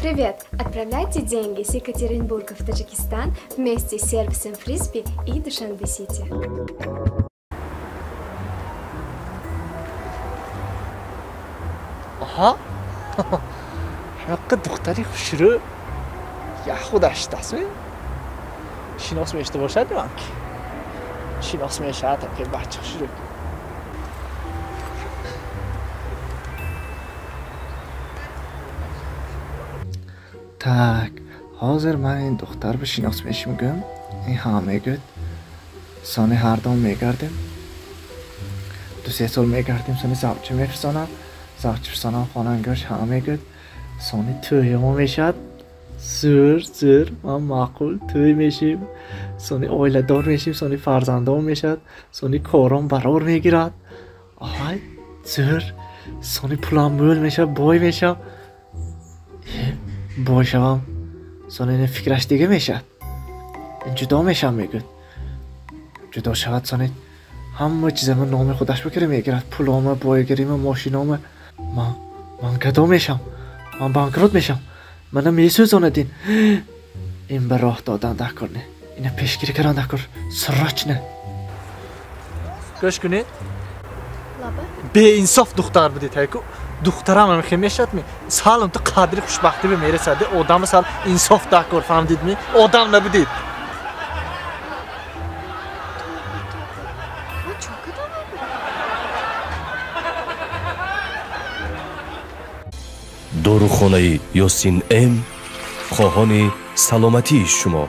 Привет! Отправляйте деньги с Екатеринбурга в Таджикистан вместе с сервисом Фрисби и Душанбе-Сити. Aha. Hakkı دختری خوشرو یا خودش تصمیم شناسمش تو باشد من که شناسمش حتی که بچه خوشرو Так, hozir men این دختر رو شناسمش میگم این همه گفت سانی هر دوم میگردیم 2-3 سال میگردیم سانی زوجه میفرستانم زوجه فرستانم خاننگاش همه گفت سانی توی ما میشد زور ما معقول توی میشیم سانی اویله دار میشیم سانی فرزندان میشد سانی کارام برار میگیرد آهای زور سانی پولم مول میشه بای میشه بای شوم سانی این فکرش دیگه میشد این جدا میشم میگود جدا شود سانی همه چیزم نام خودش بکره میگیرد پولام بایگیریم ماشینام من گدا میشم من بانکروت میشم منم میسوزاندین این به راه دادن دکرنه اینه پیشگیری کردن دکر سراچنه گوش کنید به انصاف دختر بودید هیکو دخترم هم خیمیشت می سالم تو قدری خوشبختی به میره ساده آدم سال انصاف دکر فهمدید می آدم نبودید дорухонаи ёсин м хоҳони саломатии шумо